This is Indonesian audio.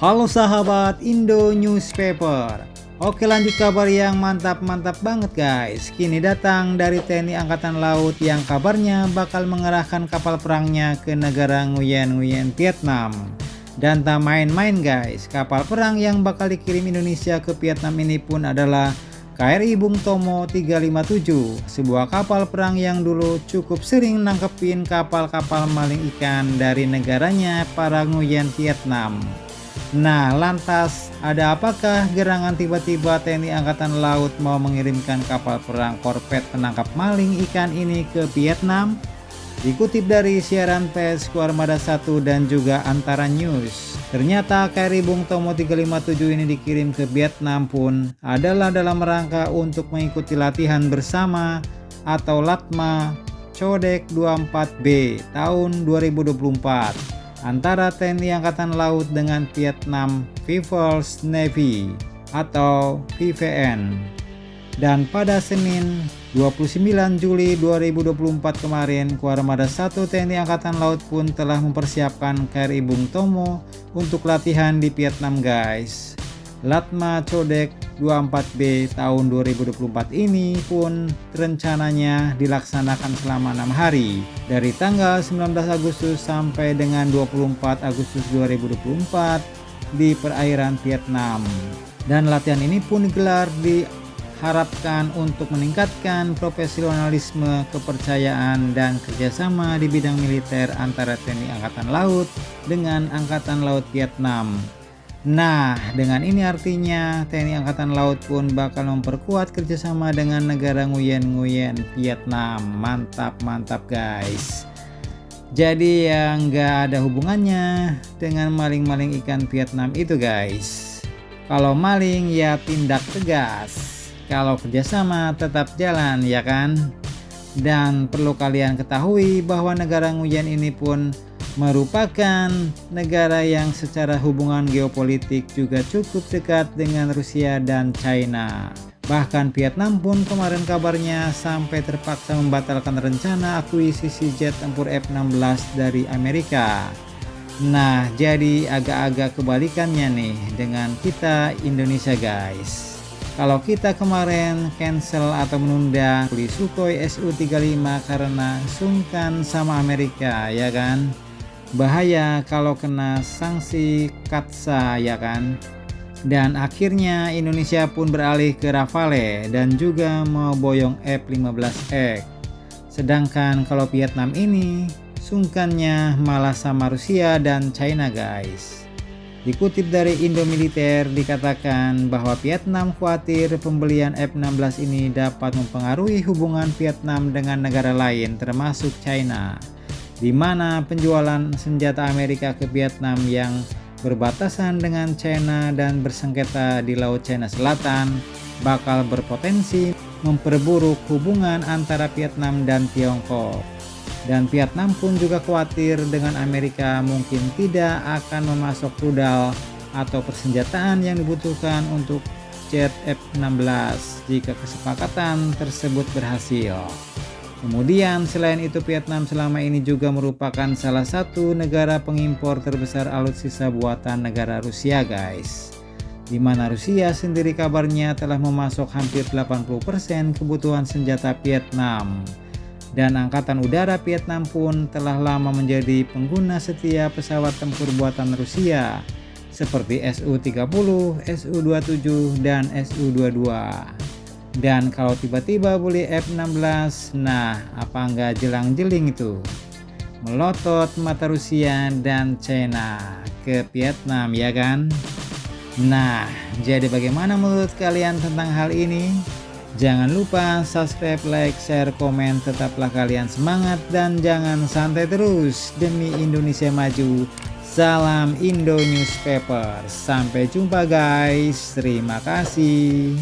Halo sahabat Indo Newspaper. Oke, lanjut kabar yang mantap-mantap banget guys. Kini datang dari TNI Angkatan Laut yang kabarnya bakal mengerahkan kapal perangnya ke negara Nguyen Vietnam. Dan tak main-main guys, kapal perang yang bakal dikirim Indonesia ke Vietnam ini pun adalah KRI Bung Tomo 357, sebuah kapal perang yang dulu cukup sering nangkepin kapal-kapal maling ikan dari negaranya para Nguyen Vietnam. Nah, lantas ada apakah gerangan tiba-tiba TNI Angkatan Laut mau mengirimkan kapal perang korvet penangkap maling ikan ini ke Vietnam? Dikutip dari siaran pers Kuarmada 1 dan juga Antara News, ternyata KRI Bung Tomo 357 ini dikirim ke Vietnam pun adalah dalam rangka untuk mengikuti latihan bersama atau LATMA Codek 24B tahun 2024 antara TNI Angkatan Laut dengan Vietnam People's Navy atau VVN. Dan pada Senin 29 Juli 2024 kemarin, Kuarmada 1 TNI Angkatan Laut pun telah mempersiapkan KRI Bung Tomo untuk latihan di Vietnam guys. LATMA Codek 24B tahun 2024 ini pun rencananya dilaksanakan selama 6 hari dari tanggal 19 Agustus sampai dengan 24 Agustus 2024 di perairan Vietnam. Dan latihan ini pun digelar diharapkan untuk meningkatkan profesionalisme, kepercayaan, dan kerjasama di bidang militer antara TNI Angkatan Laut dengan Angkatan Laut Vietnam. Nah, dengan ini artinya TNI Angkatan Laut pun bakal memperkuat kerjasama dengan negara Nguyen Vietnam. Mantap guys. Jadi yang nggak ada hubungannya dengan maling-maling ikan Vietnam itu guys. Kalau maling ya tindak tegas, kalau kerjasama tetap jalan ya kan. Dan perlu kalian ketahui bahwa negara Nguyen ini pun merupakan negara yang secara hubungan geopolitik juga cukup dekat dengan Rusia dan China. Bahkan Vietnam pun kemarin kabarnya sampai terpaksa membatalkan rencana akuisisi jet tempur F-16 dari Amerika. Nah, jadi agak-agak kebalikannya nih dengan kita Indonesia guys. Kalau kita kemarin cancel atau menunda beli Sukhoi Su-35 karena sungkan sama Amerika ya kan. Bahaya kalau kena sanksi Katsa ya kan. Dan akhirnya Indonesia pun beralih ke Rafale dan juga mau boyong F-15X. Sedangkan kalau Vietnam ini sungkannya malah sama Rusia dan China guys. Dikutip dari Indomiliter dikatakan bahwa Vietnam khawatir pembelian F-16 ini dapat mempengaruhi hubungan Vietnam dengan negara lain termasuk China, di mana penjualan senjata Amerika ke Vietnam yang berbatasan dengan China dan bersengketa di Laut Cina Selatan bakal berpotensi memperburuk hubungan antara Vietnam dan Tiongkok. Dan Vietnam pun juga khawatir dengan Amerika mungkin tidak akan memasok rudal atau persenjataan yang dibutuhkan untuk jet F-16 jika kesepakatan tersebut berhasil. Kemudian selain itu Vietnam selama ini juga merupakan salah satu negara pengimpor terbesar alutsista buatan negara Rusia guys. Di mana Rusia sendiri kabarnya telah memasok hampir 80% kebutuhan senjata Vietnam. Dan Angkatan Udara Vietnam pun telah lama menjadi pengguna setia pesawat tempur buatan Rusia seperti Su-30, Su-27, dan Su-22. Dan kalau tiba-tiba beli F-16, nah apa nggak jelang-jeling itu melotot mata Rusia dan China ke Vietnam ya kan. Nah, jadi bagaimana menurut kalian tentang hal ini? Jangan lupa subscribe, like, share, komen. Tetaplah kalian semangat dan jangan santai terus demi Indonesia maju. Salam Indo Newspaper. Sampai jumpa guys. Terima kasih.